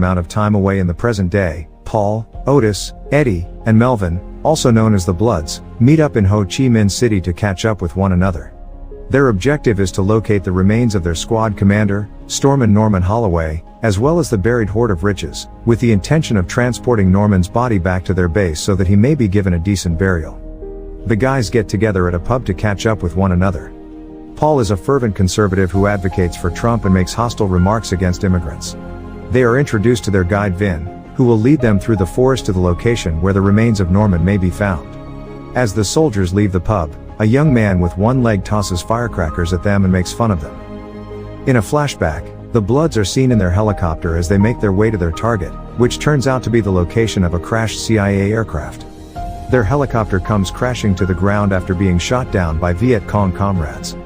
amount of time away in the present day, Paul, Otis, Eddie, and Melvin, also known as the Bloods, meet up in Ho Chi Minh City to catch up with one another. Their objective is to locate the remains of their squad commander, Storeman Norman Holloway, as well as the buried hoard of riches, with the intention of transporting Norman's body back to their base so that he may be given a decent burial. The guys get together at a pub to catch up with one another. Paul is a fervent conservative who advocates for Trump and makes hostile remarks against immigrants. They are introduced to their guide Vin, who will lead them through the forest to the location where the remains of Norman may be found. As the soldiers leave the pub, a young man with one leg tosses firecrackers at them and makes fun of them. In a flashback, the Bloods are seen in their helicopter as they make their way to their target, which turns out to be the location of a crashed CIA aircraft. Their helicopter comes crashing to the ground after being shot down by Viet Cong comrades.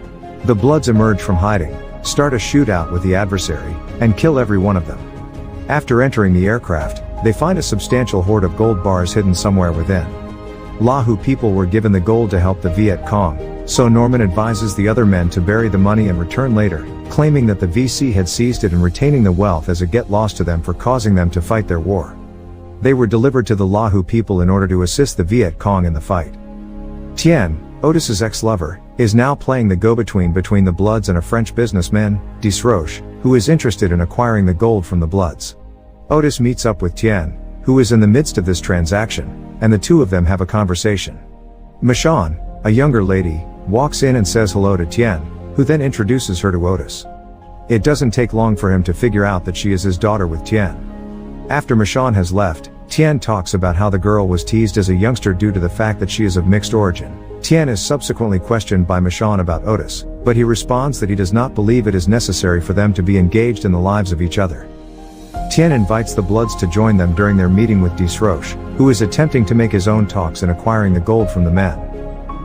The Bloods emerge from hiding, start a shootout with the adversary, and kill every one of them. After entering the aircraft, they find a substantial hoard of gold bars hidden somewhere within. Lahu people were given the gold to help the Viet Cong, so Norman advises the other men to bury the money and return later, claiming that the VC had seized it and retaining the wealth as a get-lost to them for causing them to fight their war. They were delivered to the Lahu people in order to assist the Viet Cong in the fight. Tien, Otis's ex-lover, is now playing the go-between between the Bloods and a French businessman, Desroches, who is interested in acquiring the gold from the Bloods. Otis meets up with Tien, who is in the midst of this transaction, and the two of them have a conversation. Michonne, a younger lady, walks in and says hello to Tien, who then introduces her to Otis. It doesn't take long for him to figure out that she is his daughter with Tien. After Michonne has left, Tien talks about how the girl was teased as a youngster due to the fact that she is of mixed origin. Tien is subsequently questioned by Michonne about Otis, but he responds that he does not believe it is necessary for them to be engaged in the lives of each other. Tien invites the Bloods to join them during their meeting with Desroches, who is attempting to make his own talks in acquiring the gold from the men.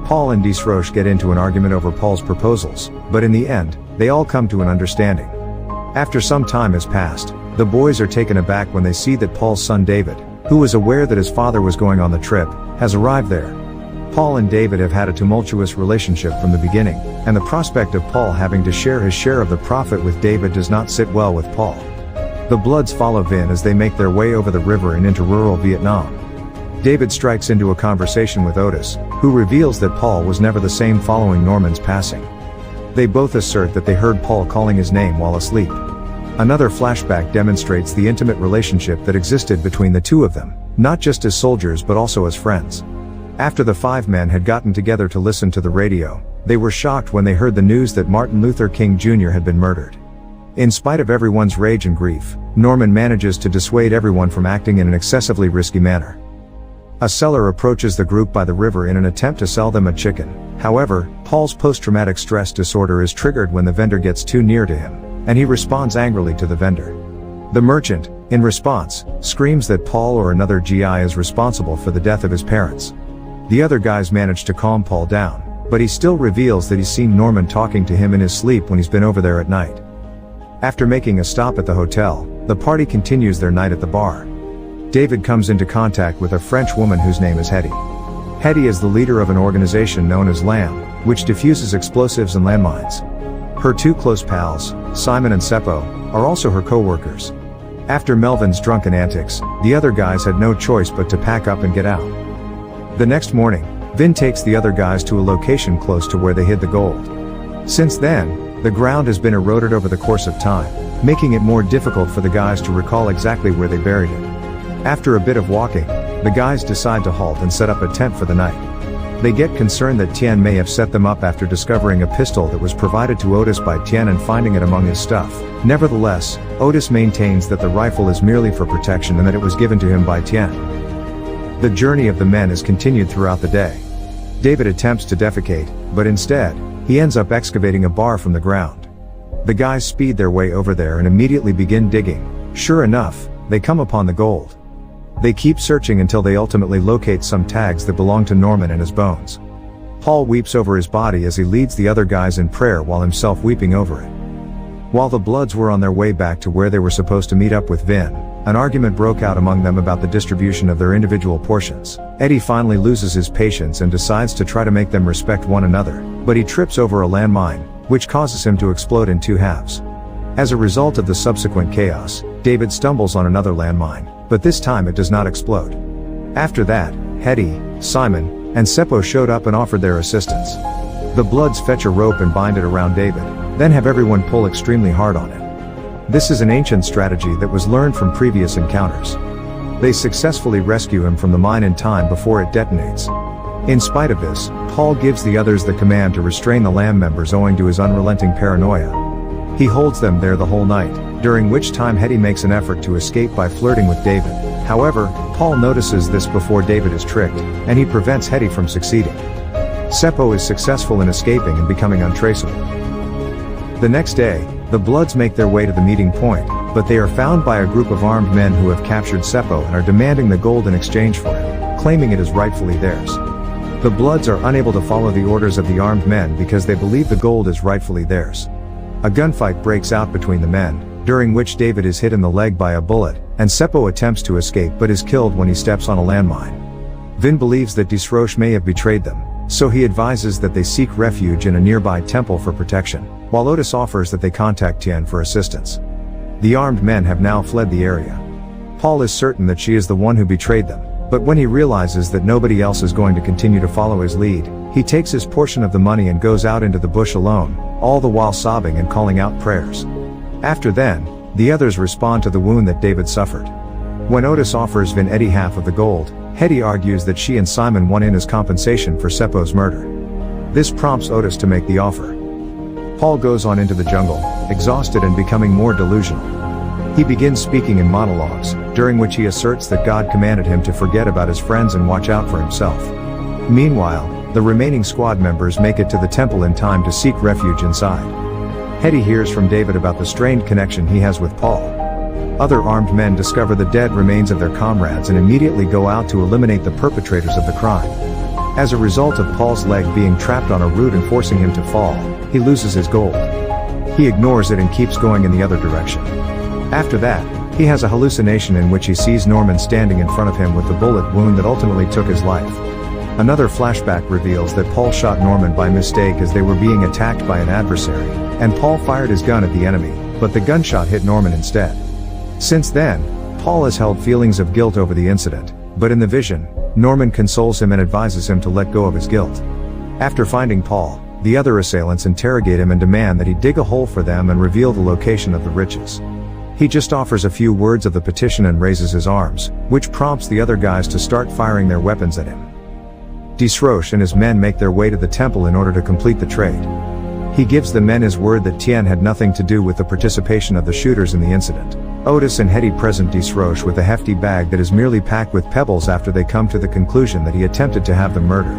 Paul and Desroches get into an argument over Paul's proposals, but in the end, they all come to an understanding. After some time has passed, the boys are taken aback when they see that Paul's son David, who was aware that his father was going on the trip, has arrived there. Paul and David have had a tumultuous relationship from the beginning, and the prospect of Paul having to share his share of the profit with David does not sit well with Paul. The Bloods follow Vin as they make their way over the river and into rural Vietnam. David strikes into a conversation with Otis, who reveals that Paul was never the same following Norman's passing. They both assert that they heard Paul calling his name while asleep. Another flashback demonstrates the intimate relationship that existed between the two of them, not just as soldiers but also as friends. After the five men had gotten together to listen to the radio, they were shocked when they heard the news that Martin Luther King Jr. had been murdered. In spite of everyone's rage and grief, Norman manages to dissuade everyone from acting in an excessively risky manner. A seller approaches the group by the river in an attempt to sell them a chicken. However, Paul's post-traumatic stress disorder is triggered when the vendor gets too near to him, and he responds angrily to the vendor. The merchant, in response, screams that Paul or another GI is responsible for the death of his parents. The other guys manage to calm Paul down, but he still reveals that he's seen Norman talking to him in his sleep when he's been over there at night. After making a stop at the hotel, the party continues their night at the bar. David comes into contact with a French woman whose name is Hetty. Hetty is the leader of an organization known as LAM, which diffuses explosives and landmines. Her two close pals, Simon and Seppo, are also her co-workers. After Melvin's drunken antics, the other guys had no choice but to pack up and get out. The next morning, Vin takes the other guys to a location close to where they hid the gold. Since then, the ground has been eroded over the course of time, making it more difficult for the guys to recall exactly where they buried it. After a bit of walking, the guys decide to halt and set up a tent for the night. They get concerned that Tien may have set them up after discovering a pistol that was provided to Otis by Tien and finding it among his stuff. Nevertheless, Otis maintains that the rifle is merely for protection and that it was given to him by Tien. The journey of the men is continued throughout the day. David attempts to defecate, but instead, he ends up excavating a bar from the ground. The guys speed their way over there and immediately begin digging. Sure enough, they come upon the gold. They keep searching until they ultimately locate some tags that belong to Norman and his bones. Paul weeps over his body as he leads the other guys in prayer while himself weeping over it. While the Bloods were on their way back to where they were supposed to meet up with Vin, an argument broke out among them about the distribution of their individual portions. Eddie finally loses his patience and decides to try to make them respect one another, but he trips over a landmine, which causes him to explode in two halves. As a result of the subsequent chaos, David stumbles on another landmine, but this time it does not explode. After that, Hetty, Simon, and Seppo showed up and offered their assistance. The Bloods fetch a rope and bind it around David, then have everyone pull extremely hard on it. This is an ancient strategy that was learned from previous encounters. They successfully rescue him from the mine in time before it detonates. In spite of this, Paul gives the others the command to restrain the Lamb members owing to his unrelenting paranoia. He holds them there the whole night, during which time Hetty makes an effort to escape by flirting with David. However, Paul notices this before David is tricked, and he prevents Hetty from succeeding. Seppo is successful in escaping and becoming untraceable. The next day, the Bloods make their way to the meeting point, but they are found by a group of armed men who have captured Seppo and are demanding the gold in exchange for it, claiming it is rightfully theirs. The Bloods are unable to follow the orders of the armed men because they believe the gold is rightfully theirs. A gunfight breaks out between the men, during which David is hit in the leg by a bullet, and Seppo attempts to escape but is killed when he steps on a landmine. Vin believes that Disroche may have betrayed them, so he advises that they seek refuge in a nearby temple for protection, while Otis offers that they contact Tien for assistance. The armed men have now fled the area. Paul is certain that she is the one who betrayed them, but when he realizes that nobody else is going to continue to follow his lead, he takes his portion of the money and goes out into the bush alone, all the while sobbing and calling out prayers. After then, the others respond to the wound that David suffered. When Otis offers Vin Eddie half of the gold, Hetty argues that she and Simon won in as compensation for Seppo's murder. This prompts Otis to make the offer. Paul goes on into the jungle, exhausted and becoming more delusional. He begins speaking in monologues, during which he asserts that God commanded him to forget about his friends and watch out for himself. Meanwhile, the remaining squad members make it to the temple in time to seek refuge inside. Hetty hears from David about the strained connection he has with Paul. Other armed men discover the dead remains of their comrades and immediately go out to eliminate the perpetrators of the crime. As a result of Paul's leg being trapped on a root and forcing him to fall, he loses his gold. He ignores it and keeps going in the other direction. After that, he has a hallucination in which he sees Norman standing in front of him with the bullet wound that ultimately took his life. Another flashback reveals that Paul shot Norman by mistake as they were being attacked by an adversary, and Paul fired his gun at the enemy, but the gunshot hit Norman instead. Since then, Paul has held feelings of guilt over the incident, but in the vision, Norman consoles him and advises him to let go of his guilt. After finding Paul, the other assailants interrogate him and demand that he dig a hole for them and reveal the location of the riches. He just offers a few words of the petition and raises his arms, which prompts the other guys to start firing their weapons at him. Disroche and his men make their way to the temple in order to complete the trade. He gives the men his word that Tien had nothing to do with the participation of the shooters in the incident. Otis and Hetty present Disroche with a hefty bag that is merely packed with pebbles after they come to the conclusion that he attempted to have them murdered.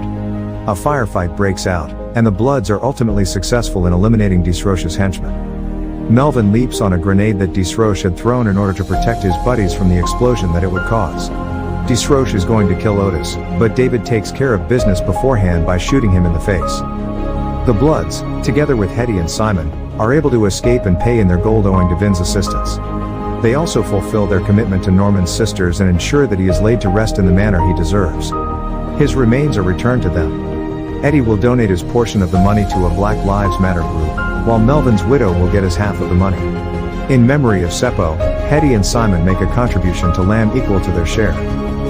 A firefight breaks out, and the Bloods are ultimately successful in eliminating Disroche's henchmen. Melvin leaps on a grenade that Disroche had thrown in order to protect his buddies from the explosion that it would cause. Disroche is going to kill Otis, but David takes care of business beforehand by shooting him in the face. The Bloods, together with Hetty and Simon, are able to escape and pay in their gold owing to Vin's assistance. They also fulfill their commitment to Norman's sisters and ensure that he is laid to rest in the manner he deserves. His remains are returned to them. Eddie will donate his portion of the money to a Black Lives Matter group, while Melvin's widow will get his half of the money. In memory of Seppo, Hetty and Simon make a contribution to Lamb equal to their share.